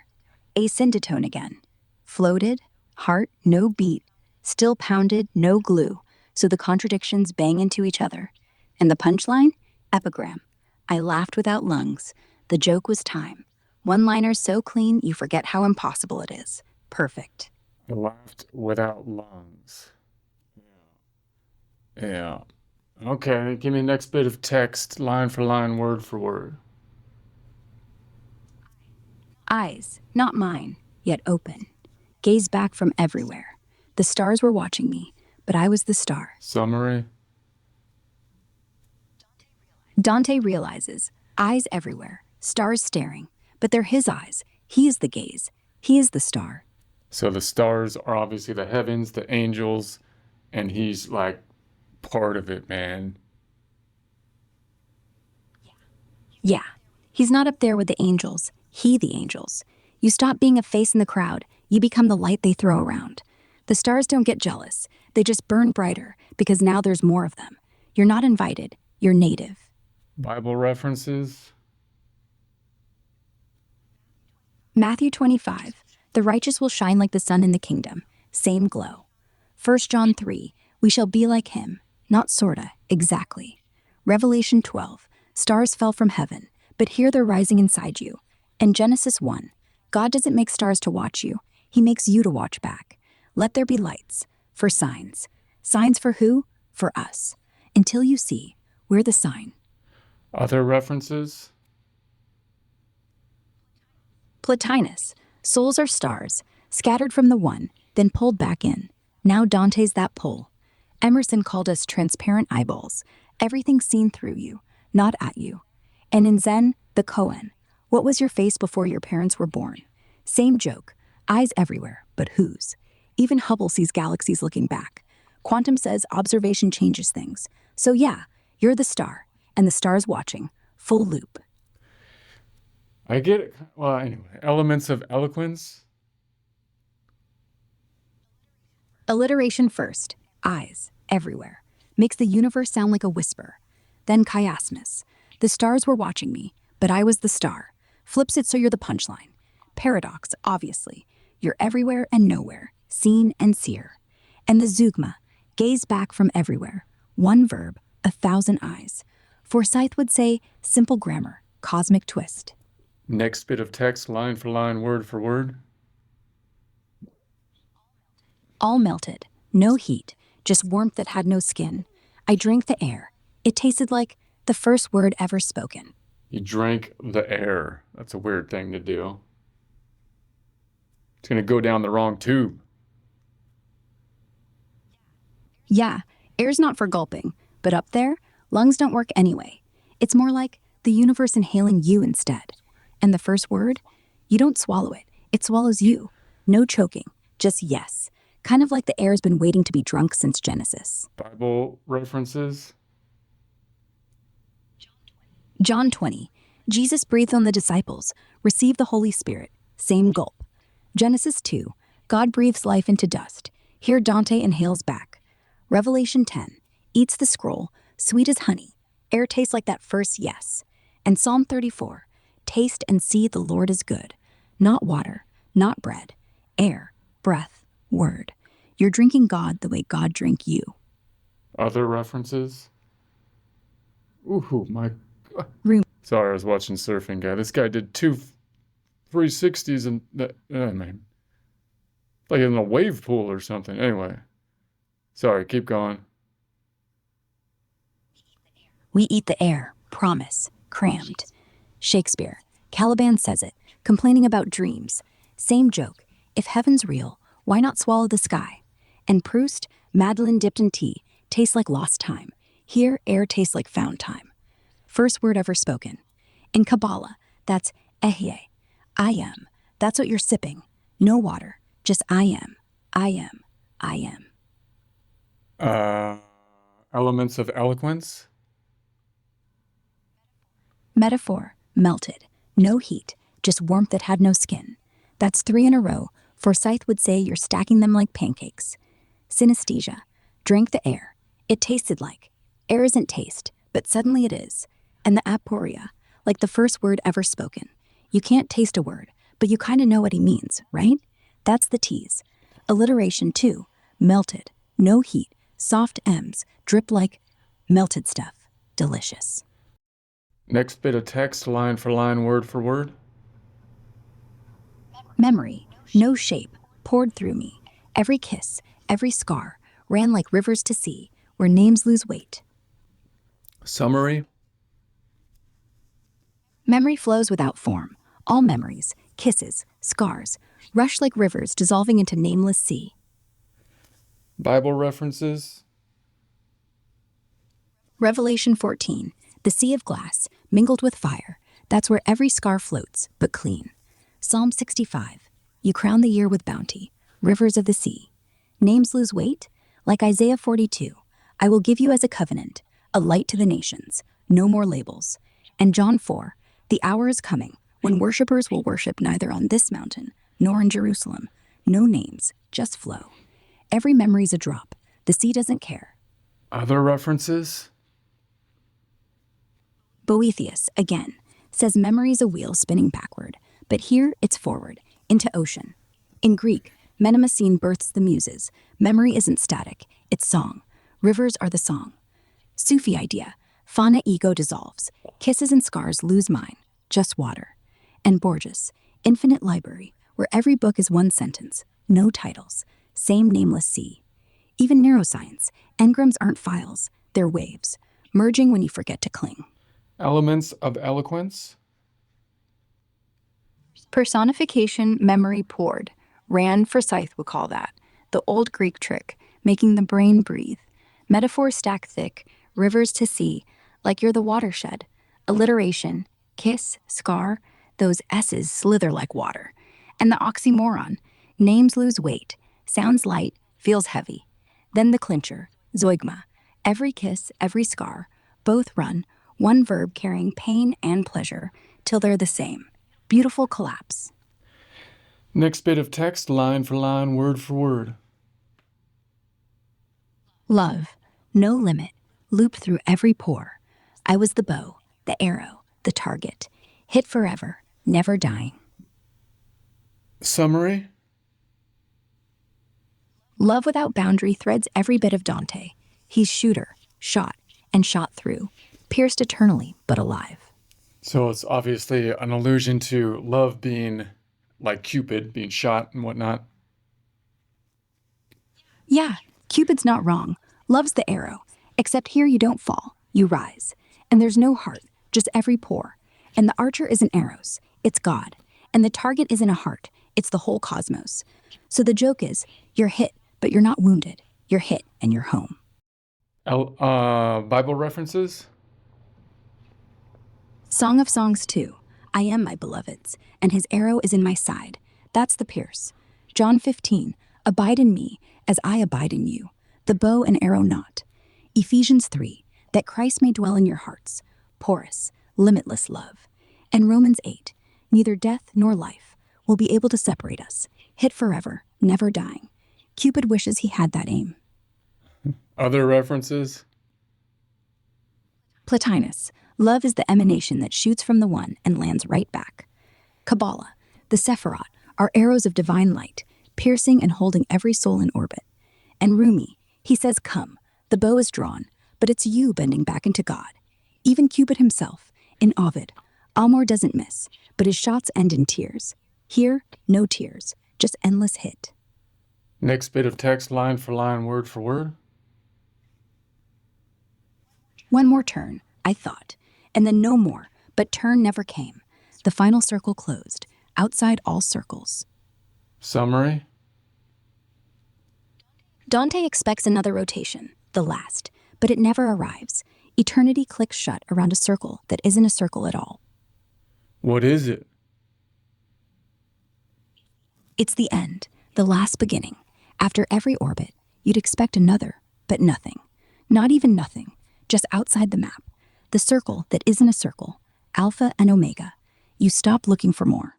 [SPEAKER 3] Asyndotone again. Floated, heart, no beat. Still pounded, no glue. So the contradictions bang into each other. And the punchline? Epigram. I laughed without lungs. The joke was time. One-liners so clean you forget how impossible it is. Perfect.
[SPEAKER 1] Laughed without lungs. Yeah. Okay, give me the next bit of text, line for line, word for word.
[SPEAKER 2] Eyes, not mine, yet open. Gaze back from everywhere. The stars were watching me, but I was the star.
[SPEAKER 1] Summary.
[SPEAKER 2] Dante realizes, eyes everywhere, stars staring, but they're his eyes. He is the gaze. He is the star.
[SPEAKER 1] So the stars are obviously the heavens, the angels, and he's like part of it, man.
[SPEAKER 2] Yeah, he's not up there with the angels. He the angels. You stop being a face in the crowd. You become the light they throw around. The stars don't get jealous. They just burn brighter because now there's more of them. You're not invited. You're native.
[SPEAKER 1] Bible references.
[SPEAKER 2] Matthew 25. The righteous will shine like the sun in the kingdom. Same glow. 1 John 3. We shall be like him. Not sorta, exactly. Revelation 12. Stars fell from heaven, but here they're rising inside you. And Genesis 1. God doesn't make stars to watch you. He makes you to watch back. Let there be lights. For signs. Signs for who? For us. Until you see, we're the sign.
[SPEAKER 1] Other references.
[SPEAKER 2] Plotinus. Souls are stars, scattered from the one, then pulled back in. Now Dante's that pull. Emerson called us transparent eyeballs, everything seen through you, not at you. And in Zen, the koan. What was your face before your parents were born? Same joke, eyes everywhere, but whose? Even Hubble sees galaxies looking back. Quantum says observation changes things. So yeah, you're the star, and the star's watching, full loop.
[SPEAKER 1] I get it. Well, anyway, elements of eloquence.
[SPEAKER 2] Alliteration first, eyes, everywhere. Makes the universe sound like a whisper. Then chiasmus. The stars were watching me, but I was the star. Flips it so you're the punchline. Paradox, obviously. You're everywhere and nowhere, seen and seer. And the zeugma, gaze back from everywhere. One verb, 1,000 eyes. Forsyth would say, simple grammar, cosmic twist.
[SPEAKER 1] Next bit of text, line for line, word for word.
[SPEAKER 2] All melted, no heat, just warmth that had no skin. I drank the air. It tasted like the first word ever spoken.
[SPEAKER 1] You drank the air. That's a weird thing to do. It's going to go down the wrong tube.
[SPEAKER 2] Yeah, air's not for gulping, but up there, lungs don't work anyway. It's more like the universe inhaling you instead. And the first word, you don't swallow it, it swallows you. No choking, just yes. Kind of like the air's been waiting to be drunk since Genesis.
[SPEAKER 1] Bible references.
[SPEAKER 2] John 20. Jesus breathed on the disciples, received the Holy Spirit, same gulp. Genesis 2. God breathes life into dust. Here Dante inhales back. Revelation 10. Eats the scroll, sweet as honey. Air tastes like that first yes. And Psalm 34. Taste and see the Lord is good. Not water, not bread. Air, breath, word. You're drinking God the way God drank you.
[SPEAKER 1] Other references. Ooh, my.
[SPEAKER 2] Room.
[SPEAKER 1] Sorry, I was watching Surfing Guy. This guy did two 360s and man, like in a wave pool or something. Anyway, sorry, keep going.
[SPEAKER 2] We eat the air, promise, crammed. Shakespeare. Caliban says it, complaining about dreams. Same joke. If heaven's real, why not swallow the sky? And Proust, Madeline dipped in tea, tastes like lost time. Here, air tastes like found time. First word ever spoken. In Kabbalah, that's ehyeh. I am. That's what you're sipping. No water, just I am. I am. I am.
[SPEAKER 1] Elements of eloquence.
[SPEAKER 2] Metaphor, melted. No heat, just warmth that had no skin. That's 3 in a row. Forsyth would say you're stacking them like pancakes. Synesthesia, drank the air. It tasted like. Air isn't taste, but suddenly it is. And the aporia, like the first word ever spoken. You can't taste a word, but you kind of know what he means, right? That's the tease. Alliteration 2, melted, no heat, soft M's, drip like melted stuff. Delicious.
[SPEAKER 1] Next bit of text, line for line, word for word.
[SPEAKER 2] Memory, no shape, poured through me. Every kiss, every scar, ran like rivers to sea, where names lose weight.
[SPEAKER 1] Summary.
[SPEAKER 2] Memory flows without form. All memories, kisses, scars, rush like rivers dissolving into nameless sea.
[SPEAKER 1] Bible references.
[SPEAKER 2] Revelation 14, the sea of glass, mingled with fire. That's where every scar floats, but clean. Psalm 65, you crown the year with bounty, rivers of the sea. Names lose weight? Like Isaiah 42, I will give you as a covenant, a light to the nations, no more labels. And John 4, the hour is coming when worshipers will worship neither on this mountain nor in Jerusalem. No names, just flow. Every memory's a drop. The sea doesn't care.
[SPEAKER 1] Other references.
[SPEAKER 2] Boethius, again, says memory's a wheel spinning backward, but here it's forward, into ocean. In Greek, Mnemosyne births the muses. Memory isn't static, it's song. Rivers are the song. Sufi idea, fauna ego dissolves. Kisses and scars lose mine, just water. And Borges, infinite library, where every book is one sentence, no titles, same nameless sea. Even neuroscience, engrams aren't files, they're waves, merging when you forget to cling.
[SPEAKER 1] Elements of eloquence.
[SPEAKER 3] Personification memory poured. Rand Forsyth would call that. The old Greek trick, making the brain breathe. Metaphors stack thick, rivers to sea, like you're the watershed. Alliteration, kiss, scar, those S's slither like water. And the oxymoron, names lose weight, sounds light, feels heavy. Then the clincher, zoigma, every kiss, every scar, both run, one verb carrying pain and pleasure, till they're the same. Beautiful collapse.
[SPEAKER 1] Next bit of text, line for line, word for word.
[SPEAKER 2] Love, no limit, loop through every pore. I was the bow, the arrow, the target, hit forever, never dying.
[SPEAKER 1] Summary.
[SPEAKER 2] Love without boundary threads every bit of Dante. He's shooter, shot, and shot through, pierced eternally, but alive.
[SPEAKER 1] So it's obviously an allusion to love being like Cupid, being shot and whatnot.
[SPEAKER 2] Yeah, Cupid's not wrong. Love's the arrow. Except here you don't fall, you rise. And there's no heart, just every pore. And the archer isn't arrows, it's God. And the target isn't a heart, it's the whole cosmos. So the joke is, you're hit, but you're not wounded. You're hit and you're home.
[SPEAKER 1] Bible references.
[SPEAKER 2] Song of Songs 2, I am my beloved's, and his arrow is in my side. That's the pierce. John 15, abide in me as I abide in you. The bow and arrow not. Ephesians 3, that Christ may dwell in your hearts. Porous, limitless love. And Romans 8, neither death nor life will be able to separate us. Hit forever, never dying. Cupid wishes he had that aim.
[SPEAKER 1] Other references.
[SPEAKER 2] Plotinus, love is the emanation that shoots from the one and lands right back. Kabbalah, the Sephirot, are arrows of divine light, piercing and holding every soul in orbit. And Rumi, he says, come, the bow is drawn, but it's you bending back into God. Even Cupid himself, in Ovid, Amor doesn't miss, but his shots end in tears. Here, no tears, just endless hit.
[SPEAKER 1] Next bit of text, line for line, word for word.
[SPEAKER 2] One more turn, I thought, and then no more, but turn never came. The final circle closed, outside all circles.
[SPEAKER 1] Summary.
[SPEAKER 2] Dante expects another rotation, the last, but it never arrives. Eternity clicks shut around a circle that isn't a circle at all.
[SPEAKER 1] What is it?
[SPEAKER 2] It's the end, the last beginning. After every orbit, you'd expect another, but nothing. Not even nothing, just outside the map. The circle that isn't a circle, Alpha and Omega. You stop looking for more.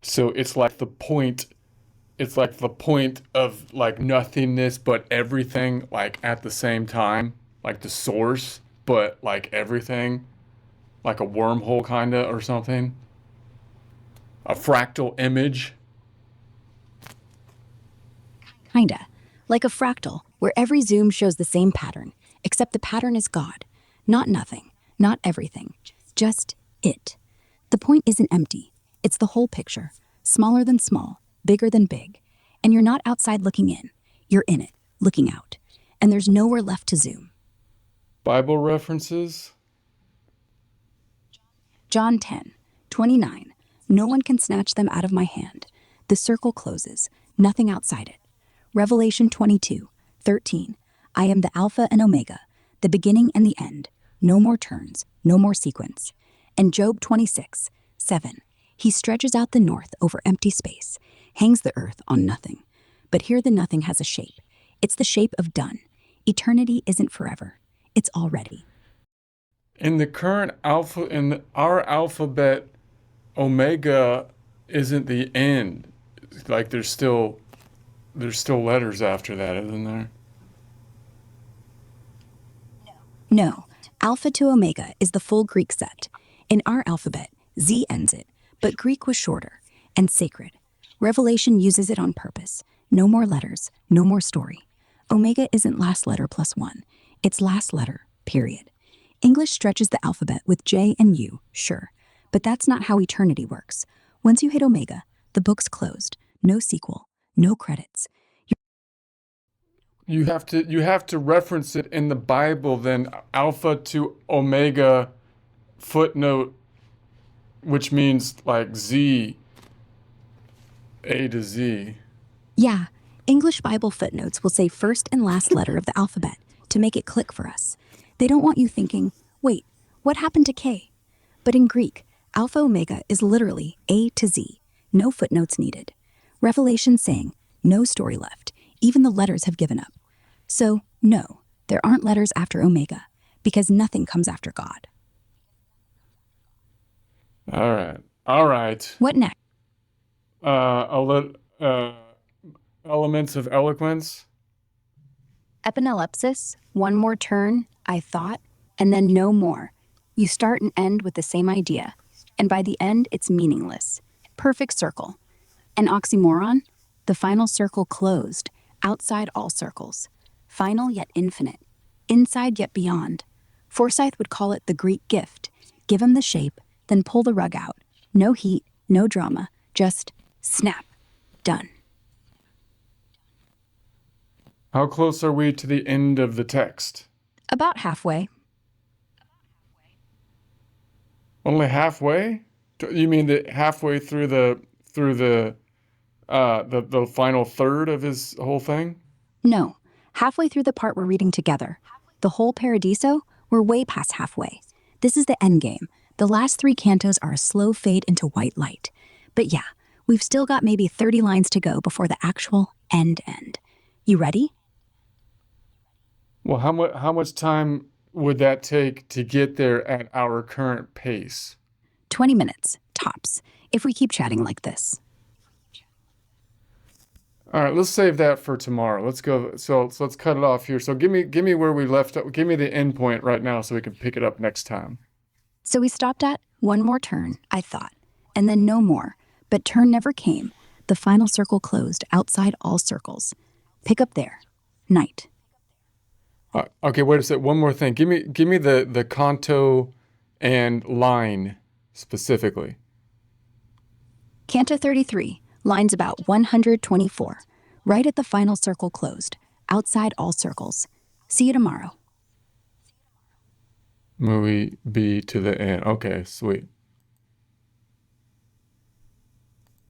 [SPEAKER 1] So it's like the point of like nothingness but everything like at the same time, like the source but like everything, like a wormhole kinda or something, a fractal image.
[SPEAKER 2] Kinda. Like a fractal, where every zoom shows the same pattern, except the pattern is God. Not nothing, not everything, just it. The point isn't empty, it's the whole picture, smaller than small, bigger than big. And you're not outside looking in, you're in it, looking out. And there's nowhere left to zoom.
[SPEAKER 1] Bible references.
[SPEAKER 2] John 10:29. No one can snatch them out of my hand. The circle closes, nothing outside it. Revelation 22:13. I am the Alpha and Omega, the beginning and the end. No more turns, no more sequence. And Job 26:7. He stretches out the north over empty space, hangs the earth on nothing. But here the nothing has a shape. It's the shape of done. Eternity isn't forever. It's already.
[SPEAKER 1] In the current our alphabet, omega isn't the end. Like there's still letters after that, isn't there?
[SPEAKER 2] No, Alpha to Omega is the full Greek set. In our alphabet, Z ends it, but Greek was shorter and sacred. Revelation uses it on purpose. No more letters, no more story. Omega isn't last letter plus one, it's last letter, period. English stretches the alphabet with J and U, sure, but that's not how eternity works. Once you hit Omega, the book's closed. No sequel, no credits.
[SPEAKER 1] You have to reference it in the Bible, then alpha to omega footnote, which means like Z, A to Z.
[SPEAKER 2] Yeah, English Bible footnotes will say first and last letter of the alphabet to make it click for us. They don't want you thinking, wait, what happened to K? But in Greek, Alpha Omega is literally A to Z, no footnotes needed. Revelation saying, no story left, even the letters have given up. So, no, there aren't letters after Omega, because nothing comes after God.
[SPEAKER 1] All right. All right.
[SPEAKER 2] What next?
[SPEAKER 1] Elements of eloquence.
[SPEAKER 2] Epinellipsis, one more turn, I thought, and then no more. You start and end with the same idea, and by the end, it's meaningless. Perfect circle. An oxymoron, the final circle closed, outside all circles. Final yet infinite, inside yet beyond. Forsyth would call it the Greek gift. Give him the shape, then pull the rug out. No heat, no drama, just snap, done.
[SPEAKER 1] How close are we to the end of the text?
[SPEAKER 2] About halfway.
[SPEAKER 1] Only halfway? You mean that halfway through the final third of his whole thing?
[SPEAKER 2] No, halfway through the part we're reading together. The whole Paradiso, we're way past halfway. This is the end game. The last three cantos are a slow fade into white light. But yeah, we've still got maybe 30 lines to go before the actual end. You ready?
[SPEAKER 1] Well, how much time would that take to get there at our current pace?
[SPEAKER 2] 20 minutes, tops, if we keep chatting like this.
[SPEAKER 1] All right, let's save that for tomorrow. Let's go. So let's cut it off here. So give me where we left up. Give me the end point right now so we can pick it up next time.
[SPEAKER 2] So we stopped at one more turn, I thought, and then no more. But turn never came. The final circle closed outside all circles. Pick up there. Night.
[SPEAKER 1] Okay, wait a sec. One more thing. Give me the canto and line specifically.
[SPEAKER 2] Canto 33, lines about 124. Right at the final circle closed. Outside all circles. See you tomorrow.
[SPEAKER 1] Movie B to the end. Okay, sweet.